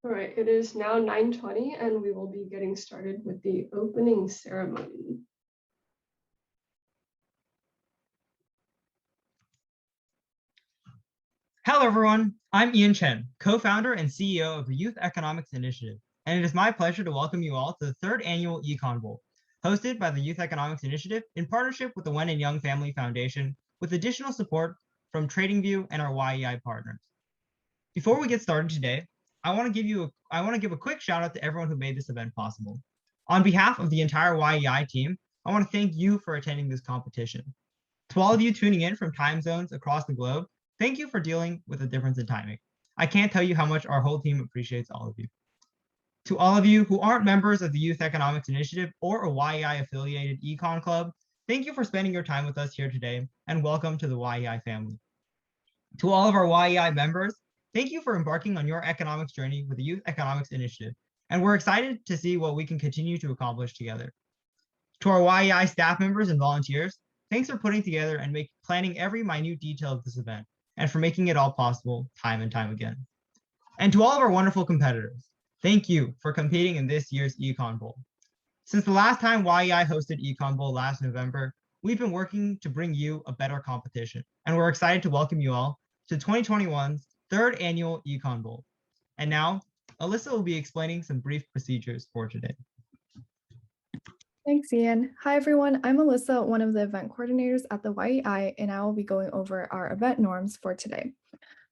All right, it is now 9:20 and we will be getting started with the opening ceremony. Hello, everyone. I'm Ian Chen, co-founder and CEO of the Youth Economics Initiative, and it is my pleasure to welcome you all to the third annual EconBowl, hosted by the Youth Economics Initiative in partnership with the Wen and Young Family Foundation, with additional support from TradingView and our YEI partners. Before we get started today, I want to give a quick shout out to everyone who made this event possible. On behalf of the entire YEI team, I want to thank you for attending this competition. To all of you tuning in from time zones across the globe, thank you for dealing with the difference in timing. I can't tell you how much our whole team appreciates all of you. To all of you who aren't members of the Youth Economics Initiative or a YEI affiliated Econ Club, thank you for spending your time with us here today, and welcome to the YEI family. To all of our YEI members, thank you for embarking on your economics journey with the Youth Economics Initiative, and we're excited to see what we can continue to accomplish together. To our YEI staff members and volunteers, thanks for putting together and planning every minute detail of this event, and for making it all possible time and time again. And to all of our wonderful competitors, thank you for competing in this year's EconBowl. Since the last time YEI hosted EconBowl last November, we've been working to bring you a better competition, and we're excited to welcome you all to 2021's third annual EconBowl. And now, Alyssa will be explaining some brief procedures for today. Thanks, Ian. Hi, everyone. I'm Alyssa, one of the event coordinators at the YEI, and I will be going over our event norms for today.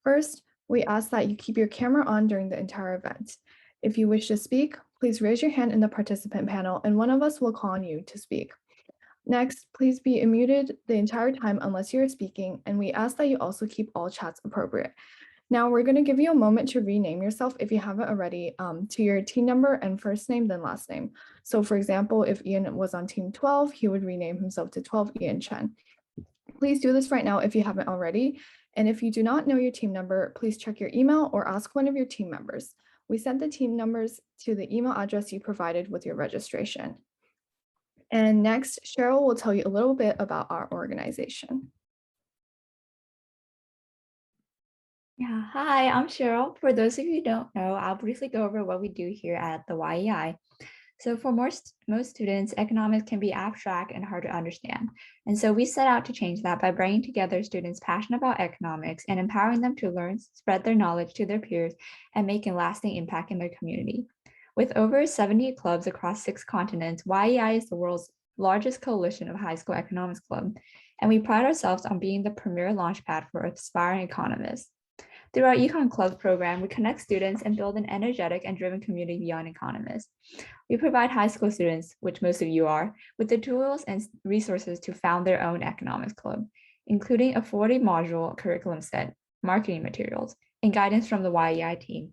First, we ask that you keep your camera on during the entire event. If you wish to speak, please raise your hand in the participant panel, and one of us will call on you to speak. Next, please be unmuted the entire time unless you're speaking, and we ask that you also keep all chats appropriate. Now, we're going to give you a moment to rename yourself if you haven't already to your team number and first name, then last name. So for example, if Ian was on team 12, he would rename himself to 12 Ian Chen. Please do this right now if you haven't already. And if you do not know your team number, please check your email or ask one of your team members. We sent the team numbers to the email address you provided with your registration. And next, Cheryl will tell you a little bit about our organization. Yeah, hi, I'm Cheryl. For those of you who don't know, I'll briefly go over what we do here at the YEI. So for most students, economics can be abstract and hard to understand. And so we set out to change that by bringing together students passionate about economics and empowering them to learn, spread their knowledge to their peers, and make a lasting impact in their community. With over 70 clubs across 6 continents, YEI is the world's largest coalition of high school economics clubs, and we pride ourselves on being the premier launchpad for aspiring economists. Through our Econ Club program, we connect students and build an energetic and driven community beyond economists. We provide high school students, which most of you are, with the tools and resources to found their own economics club, including a 40-module curriculum set, marketing materials, and guidance from the YEI team.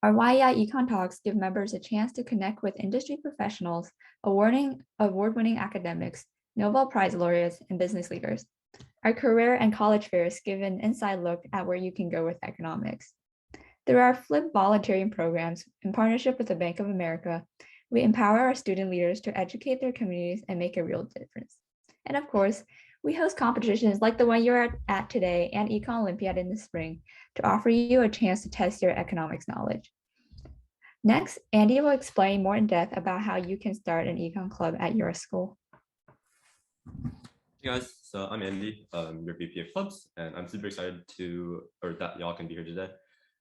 Our YEI Econ Talks give members a chance to connect with industry professionals, award-winning academics, Nobel Prize laureates, and business leaders. Our career and college fairs give an inside look at where you can go with economics. Through our Flip volunteering programs in partnership with the Bank of America, we empower our student leaders to educate their communities and make a real difference. And of course, we host competitions like the one you're at today and Econ Olympiad in the spring to offer you a chance to test your economics knowledge. Next, Andy will explain more in depth about how you can start an Econ Club at your school. Hey guys, so I'm Andy, your VP of Clubs, and I'm super excited that y'all can be here today,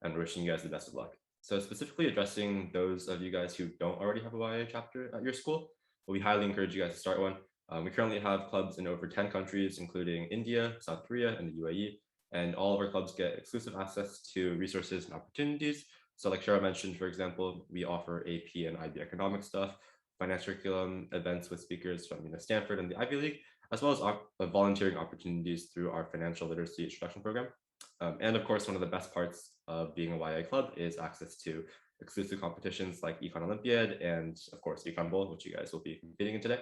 and we're wishing you guys the best of luck. So specifically addressing those of you guys who don't already have a YA chapter at your school, well, we highly encourage you guys to start one. We currently have clubs in over 10 countries, including India, South Korea, and the UAE, and all of our clubs get exclusive access to resources and opportunities. So like Cheryl mentioned, for example, we offer AP and IB economics stuff, financial curriculum, events with speakers from Stanford and the Ivy League, as well as volunteering opportunities through our financial literacy introduction program. And of course, one of the best parts of being a YA club is access to exclusive competitions like Econ Olympiad and of course EconBowl, which you guys will be competing in today.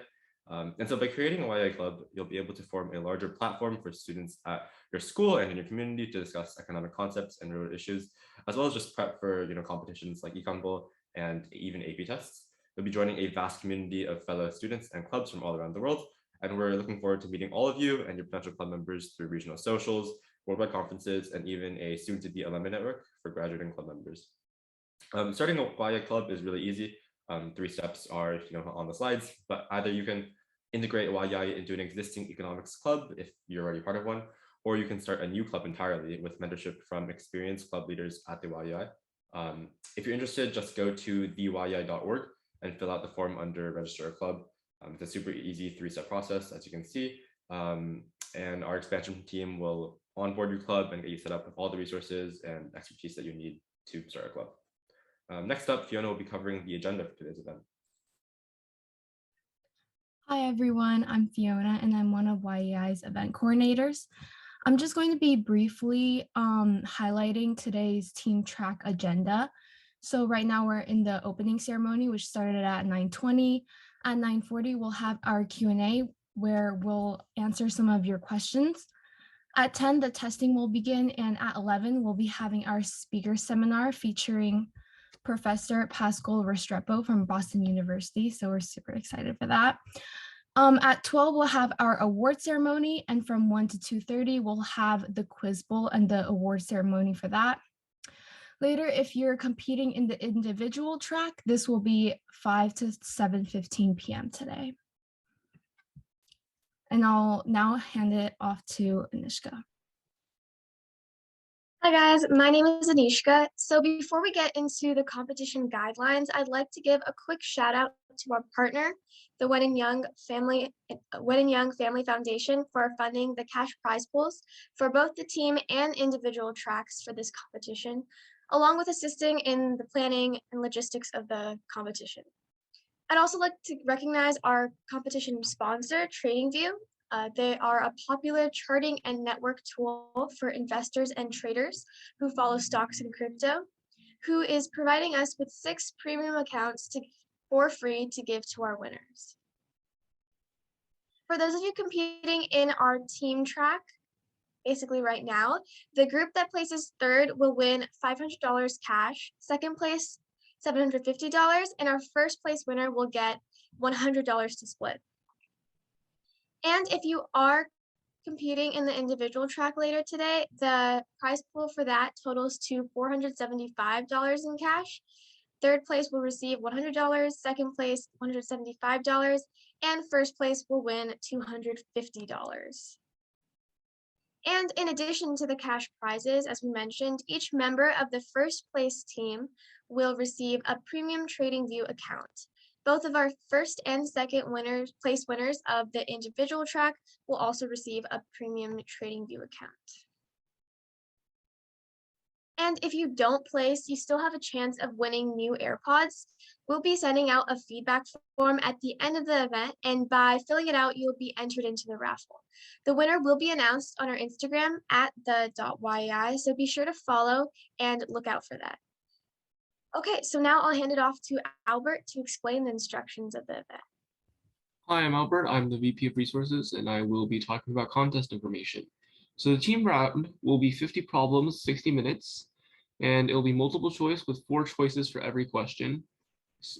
And so by creating a YA club, you'll be able to form a larger platform for students at your school and in your community to discuss economic concepts and real issues, as well as just prep for competitions like EconBowl and even AP tests. You'll be joining a vast community of fellow students and clubs from all around the world. And we're looking forward to meeting all of you and your potential club members through regional socials, worldwide conferences, and even a soon-to-be alumni network for graduating club members. Starting a YI club is really easy. 3 steps are on the slides, but either you can integrate YI into an existing economics club if you're already part of one, or you can start a new club entirely with mentorship from experienced club leaders at the YI. If you're interested, just go to theyui.org and fill out the form under register a club. It's a super easy 3-step process, as you can see. And our expansion team will onboard your club and get you set up with all the resources and expertise that you need to start a club. Next up, Fiona will be covering the agenda for today's event. Hi everyone, I'm Fiona and I'm one of YEI's event coordinators. I'm just going to be briefly highlighting today's team track agenda. So right now we're in the opening ceremony, which started at 9:20. At 9:40, we'll have our Q&A where we'll answer some of your questions. At 10, the testing will begin, and at 11, we'll be having our speaker seminar featuring Professor Pascal Restrepo from Boston University. So we're super excited for that. At 12, we'll have our award ceremony, and from 1 to 2:30, we'll have the quiz bowl and the award ceremony for that. Later, if you're competing in the individual track, this will be 5 to 7:15 p.m. today. And I'll now hand it off to Anishka. Hi guys, my name is Anishka. So before we get into the competition guidelines, I'd like to give a quick shout out to our partner, the When and Young Family Foundation, for funding the cash prize pools for both the team and individual tracks for this competition, along with assisting in the planning and logistics of the competition. I'd also like to recognize our competition sponsor, TradingView. They are a popular charting and network tool for investors and traders who follow stocks and crypto, who is providing us with 6 premium accounts for free to give to our winners. For those of you competing in our team track, basically right now, the group that places 3rd will win $500 cash, 2nd place $750, and our 1st place winner will get $100 to split. And if you are competing in the individual track later today, the prize pool for that totals to $475 in cash. 3rd place will receive $100, 2nd place $175, and 1st place will win $250. And in addition to the cash prizes, as we mentioned, each member of the 1st place team will receive a premium TradingView account. Both of our 1st and 2nd place winners of the individual track will also receive a premium TradingView account. And if you don't place, you still have a chance of winning new AirPods. We'll be sending out a feedback form at the end of the event, and by filling it out, you'll be entered into the raffle. The winner will be announced on our Instagram at the.yei, so be sure to follow and look out for that. Okay, so now I'll hand it off to Albert to explain the instructions of the event. Hi, I'm Albert. I'm the VP of Resources, and I will be talking about contest information. So the team round will be 50 problems, 60 minutes, and it'll be multiple choice with 4 choices for every question.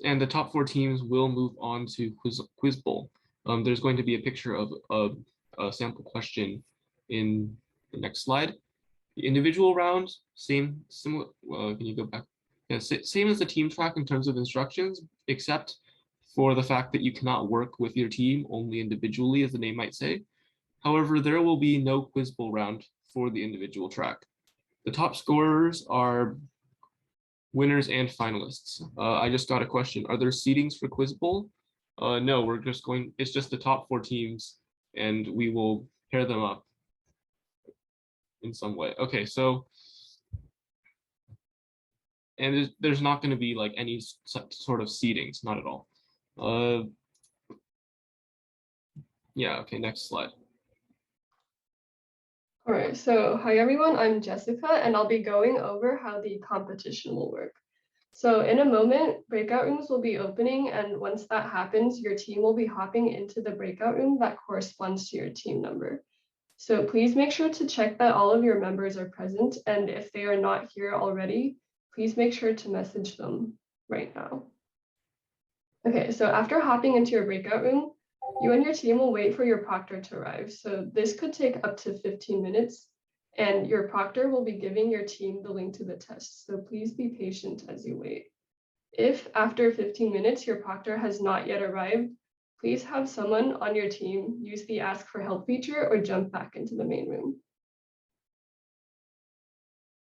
And the top 4 teams will move on to quiz bowl. There's going to be a picture of a sample question in the next slide. The individual round, similar. Can you go back? Yeah, same as the team track in terms of instructions, except for the fact that you cannot work with your team only individually, as the name might say. However, there will be no quiz bowl round for the individual track. The top scorers are winners and finalists. I just got a question. Are there seedings for quiz bowl? No, it's just the top 4 teams, and we will pair them up in some way. Okay, so, and there's not going to be like any sort of seedings, not at all. Yeah, okay, next slide. All right, so hi everyone, I'm Jessica, and I'll be going over how the competition will work. So in a moment, breakout rooms will be opening, and once that happens, your team will be hopping into the breakout room that corresponds to your team number. So please make sure to check that all of your members are present, and if they are not here already, please make sure to message them right now. Okay, so after hopping into your breakout room, you and your team will wait for your proctor to arrive. So this could take up to 15 minutes. and your proctor will be giving your team the link to the test, so please be patient as you wait. If after 15 minutes your proctor has not yet arrived, please have someone on your team use the ask for help feature or jump back into the main room.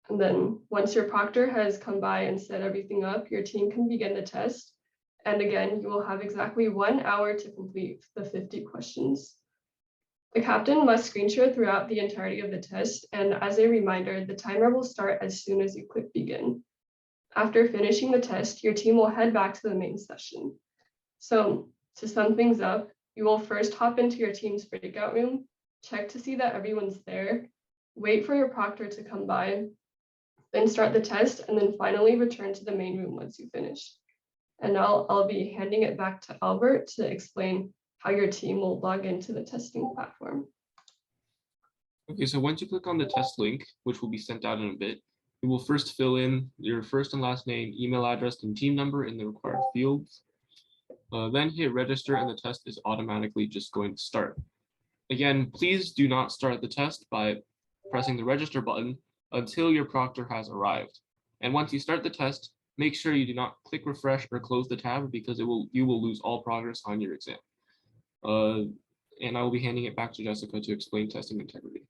And then once your proctor has come by and set everything up, your team can begin the test. And again, you will have exactly 1 hour to complete the 50 questions. The captain must screen share throughout the entirety of the test. And as a reminder, the timer will start as soon as you click begin. After finishing the test, your team will head back to the main session. So to sum things up, you will first hop into your team's breakout room, check to see that everyone's there, wait for your proctor to come by, then start the test, and then finally return to the main room once you finish. And now I'll be handing it back to Albert to explain how your team will log into the testing platform. Okay, so once you click on the test link, which will be sent out in a bit, you will first fill in your first and last name, email address, and team number in the required fields. Then hit register and the test is automatically just going to start. Again, please do not start the test by pressing the register button until your proctor has arrived. And once you start the test, make sure you do not click refresh or close the tab because you will lose all progress on your exam. And I will be handing it back to Jessica to explain testing integrity.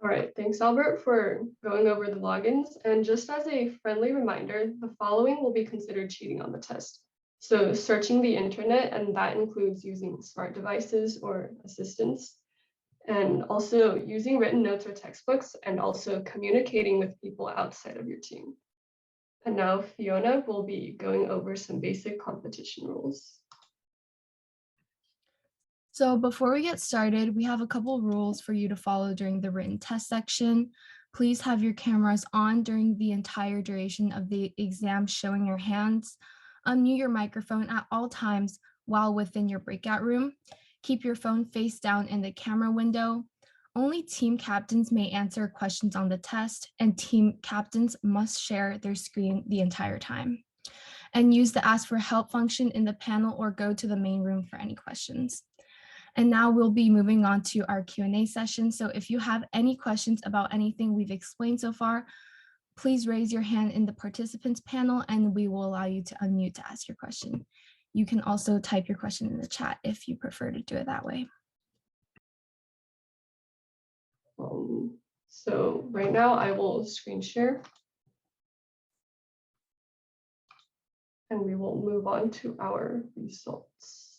All right, thanks Albert for going over the logins. And just as a friendly reminder, the following will be considered cheating on the test. So searching the internet, and that includes using smart devices or assistants, and also using written notes or textbooks, and also communicating with people outside of your team. And now Fiona will be going over some basic competition rules. So before we get started, we have a couple rules for you to follow during the written test section. Please have your cameras on during the entire duration of the exam showing your hands. Unmute your microphone at all times while within your breakout room. Keep your phone face down in the camera window. Only team captains may answer questions on the test, and team captains must share their screen the entire time. And use the ask for help function in the panel or go to the main room for any questions. And now we'll be moving on to our Q&A session. So if you have any questions about anything we've explained so far, please raise your hand in the participants panel and we will allow you to unmute to ask your question. You can also type your question in the chat if you prefer to do it that way. So right now I will screen share. And we will move on to our results.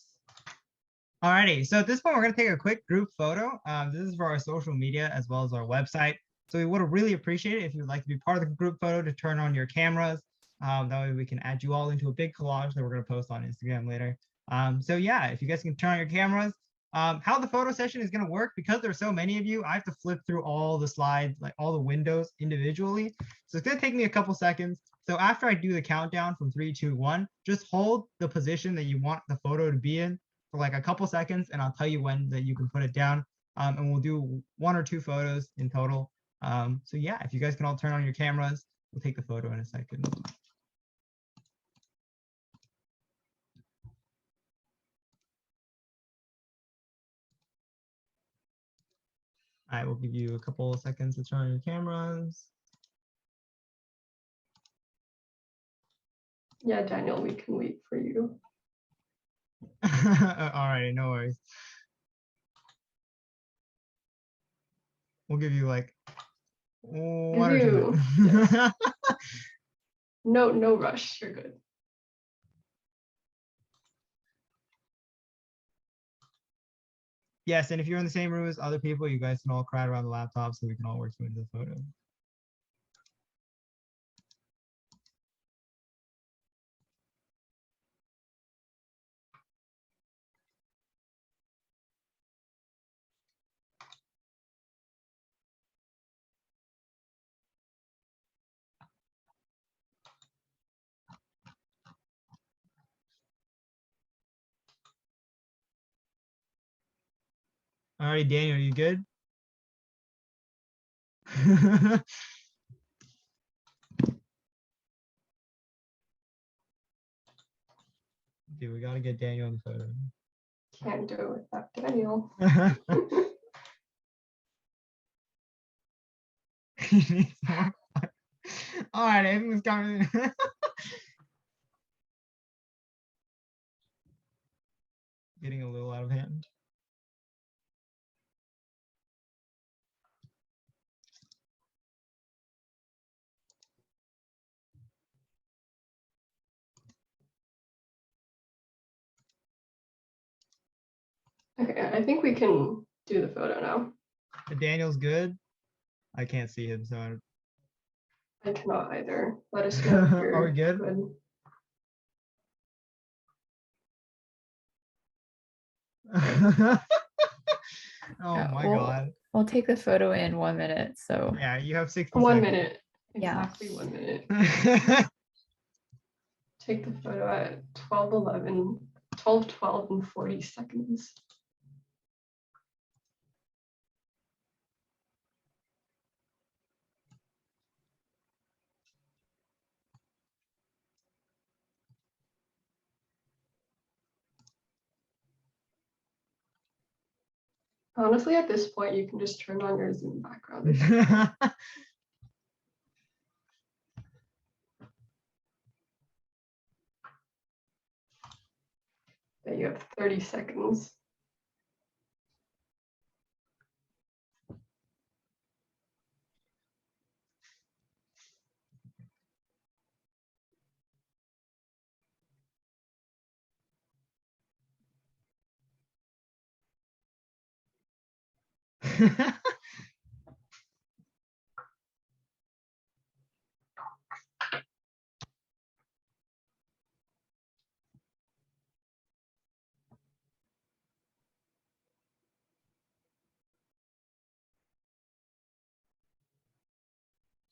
Alrighty, so at this point, we're going to take a quick group photo. This is for our social media as well as our website. So we would really appreciate it if you'd like to be part of the group photo to turn on your cameras. That way we can add you all into a big collage that we're going to post on Instagram later. So yeah, if you guys can turn on your cameras, how the photo session is going to work, because there's so many of you, I have to flip through all the slides, like all the windows individually. So it's going to take me a couple seconds. So after I do the countdown from 3, 2, 1, just hold the position that you want the photo to be in for like a couple seconds, and I'll tell you when that you can put it down. And we'll do 1 or 2 photos in total. So yeah, if you guys can all turn on your cameras, we'll take the photo in a second. I will give you a couple of seconds to turn on your cameras. Yeah, Daniel, we can wait for you. All right, no worries. We'll give you like 1 or 2 minutes. Yes. No rush, you're good. Yes, and if you're in the same room as other people, you guys can all crowd around the laptop so we can all work you into the photo. All right, Daniel, you good? Dude, we gotta get Daniel in the photo. Can't do it without Daniel. All right, everything's coming. Getting a little out of hand. Okay, I think we can do the photo now. Daniel's good. I can't see him, so I cannot either. Let us know if you're Are we good? Oh Yeah, my we'll- God. We'll take the photo in 1 minute. So Yeah, you have 60 1 seconds. minute. Yeah. Exactly 1 minute. Take the photo at 12:12 and 40 seconds. Honestly, at this point, you can just turn on your Zoom background. Yeah, you have 30 seconds.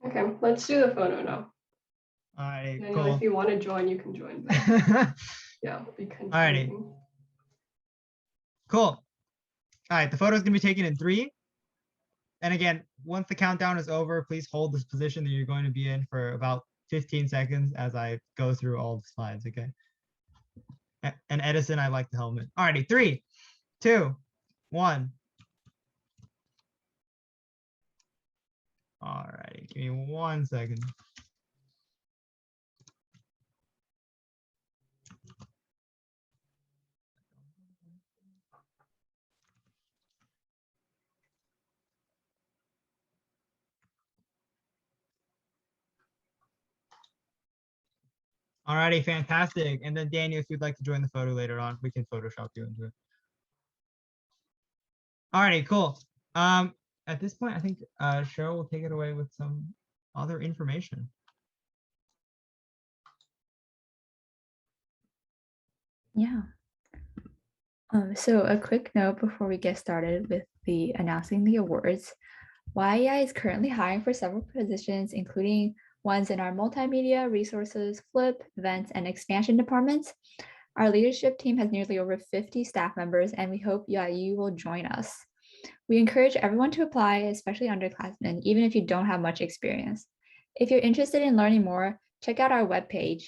Okay, let's do the photo now. All right, Daniel, cool. if you want to join, you can join. But yeah, I'll be continuing. Alrighty. Cool. All right, the photo is gonna be taken in 3. And again, once the countdown is over, please hold this position that you're going to be in for about 15 seconds as I go through all the slides, okay? And Edison, I like the helmet. Alrighty, 3, 2, 1. Alrighty, give me 1 second. Alrighty, fantastic. And then Daniel, if you'd like to join the photo later on, we can Photoshop you into it. Alrighty, cool. At this point, I think Cheryl will take it away with some other information. yeah. So a quick note before we get started with the announcing the awards. YEI is currently hiring for several positions, including ones in our multimedia, resources, flip, events, and expansion departments. Our leadership team has nearly over 50 staff members, and we hope you will join us. We encourage everyone to apply, especially underclassmen, even if you don't have much experience. If you're interested in learning more, check out our webpage,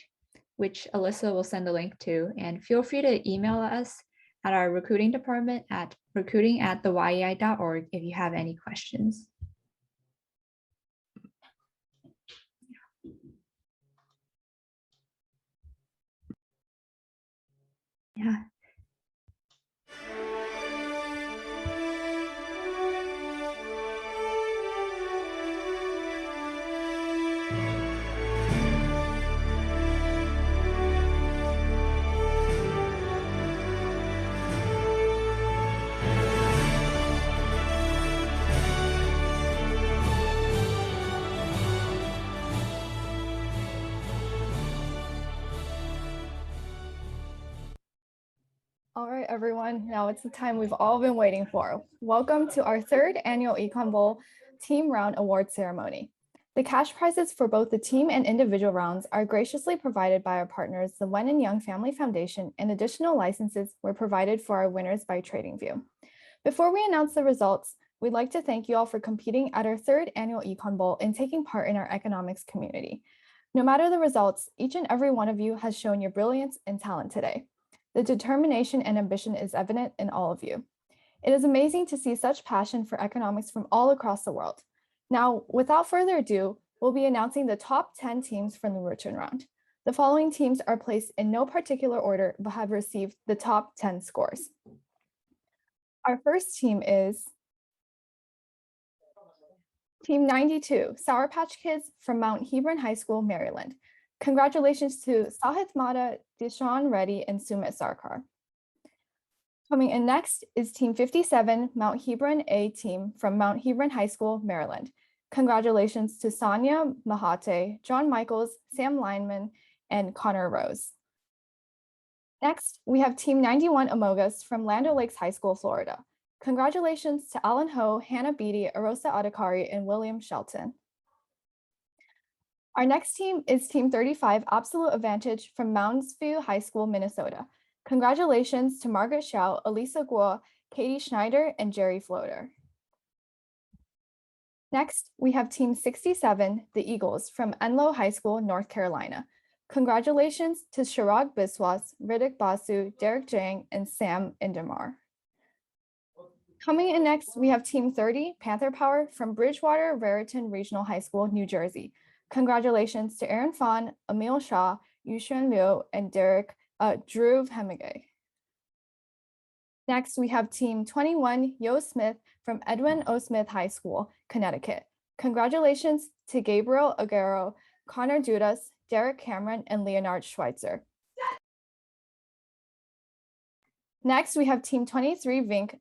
which Alyssa will send the link to, and feel free to email us at our recruiting department at recruiting@theyei.org if you have any questions. Yeah. All right, everyone. Now it's the time we've all been waiting for. Welcome to our 3rd annual EconBowl Team Round Award Ceremony. The cash prizes for both the team and individual rounds are graciously provided by our partners, the Wen and Young Family Foundation, and additional licenses were provided for our winners by TradingView. Before we announce the results, we'd like to thank you all for competing at our 3rd annual EconBowl and taking part in our economics community. No matter the results, each and every one of you has shown your brilliance and talent today. The determination and ambition is evident in all of you. It is amazing to see such passion for economics from all across the world. Now, without further ado, we'll be announcing the top 10 teams from the return round. The following teams are placed in no particular order, but have received the top 10 scores. Our first team is Team 92, Sour Patch Kids from Mount Hebron High School, Maryland. Congratulations to Sahith Mata, Dishan Reddy, and Sumit Sarkar. Coming in next is Team 57, Mount Hebron A team from Mount Hebron High School, Maryland. Congratulations to Sonia Mahate, John Michaels, Sam Lineman, and Connor Rose. Next, we have Team 91 Amogus from Land O'Lakes High School, Florida. Congratulations to Alan Ho, Hannah Beatty, Arosa Adakari, and William Shelton. Our next team is Team 35 Absolute Advantage from Mounds View High School, Minnesota. Congratulations to Margaret Shao, Elisa Guo, Katie Schneider, and Jerry Floater. Next, we have Team 67, the Eagles from Enloe High School, North Carolina. Congratulations to Shirag Biswas, Riddick Basu, Derek Jang, and Sam Indamar. Coming in next, we have Team 30, Panther Power from Bridgewater Raritan Regional High School, New Jersey. Congratulations to Aaron Fawn, Emil Shah, Yushan Liu, and Drew Hemingway. Next, we have Team 21, Yo Smith from Edwin O. Smith High School, Connecticut. Congratulations to Gabriel Aguero, Connor Dudas, Derek Cameron, and Leonard Schweitzer. Next, we have Team 23, Vink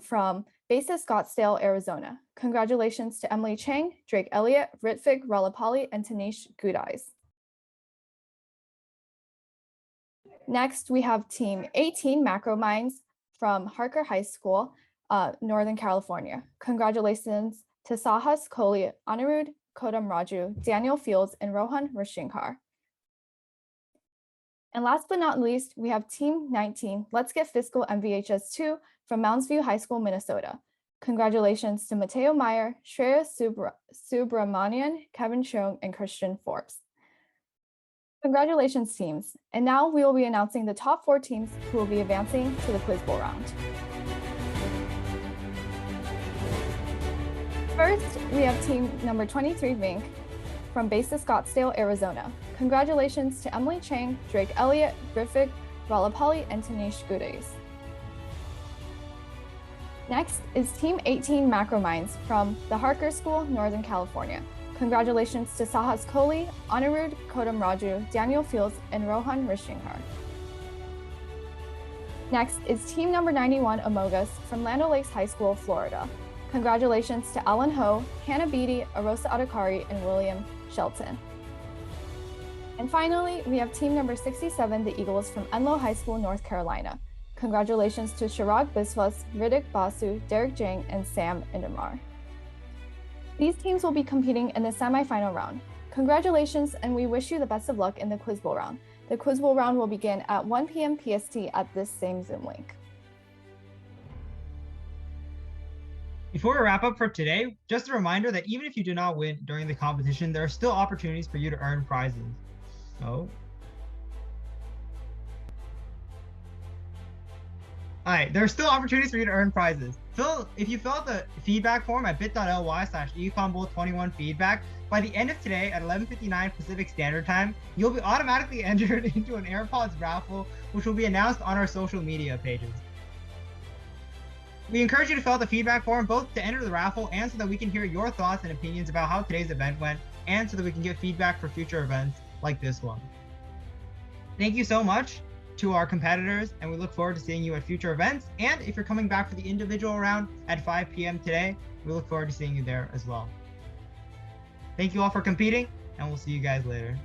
from Basis Scottsdale, Arizona. Congratulations to Emily Chang, Drake Elliott, Ritvik Ralapali, and Tanish Goodeyes. Next, we have Team 18, Macro Minds from Harker High School, Northern California. Congratulations to Sahas Kohli, Anirudh Kodam Raju, Daniel Fields, and Rohan Rashinkar. And last but not least, we have Team 19, Let's Get Fiscal MVHS 2 from Mounds View High School, Minnesota. Congratulations to Mateo Meyer, Shreya Subramanian, Kevin Chung, and Christian Forbes. Congratulations, teams. And now we will be announcing the top 4 teams who will be advancing to the Quiz Bowl round. First, we have team number 23, Vink, from Basis Scottsdale, Arizona. Congratulations to Emily Chang, Drake Elliott, Ritvik Ralapali, and Tanish Goodeyes. Next is Team 18 Macro Minds from the Harker School, Northern California. Congratulations to Sahas Kohli, Anirudh Kodam Raju, Daniel Fields, and Rohan Rishinkar. Next is Team number 91 Amogus from Land O'Lakes High School, Florida. Congratulations to Alan Ho, Hannah Beatty, Arosa Adakari, and William Shelton. And finally, we have team number 67, the Eagles from Enloe High School, North Carolina. Congratulations to Shirag Biswas, Riddick Basu, Derek Jang, and Sam Indamar. These teams will be competing in the semifinal round. Congratulations, and we wish you the best of luck in the Quiz Bowl round. The Quiz Bowl round will begin at 1 p.m. PST at this same Zoom link. Before we wrap up for today, just a reminder that even if you do not win during the competition, there are still opportunities for you to earn prizes. So, alright, there are still opportunities for you to earn prizes. If you fill out the feedback form at bit.ly/EconBowl21feedback, by the end of today at 11:59 Pacific Standard Time, you'll be automatically entered into an AirPods raffle, which will be announced on our social media pages. We encourage you to fill out the feedback form both to enter the raffle and so that we can hear your thoughts and opinions about how today's event went, and so that we can get feedback for future events like this one. Thank you so much to our competitors, and we look forward to seeing you at future events. And if you're coming back for the individual round at 5 p.m. today, we look forward to seeing you there as well. Thank you all for competing, and we'll see you guys later.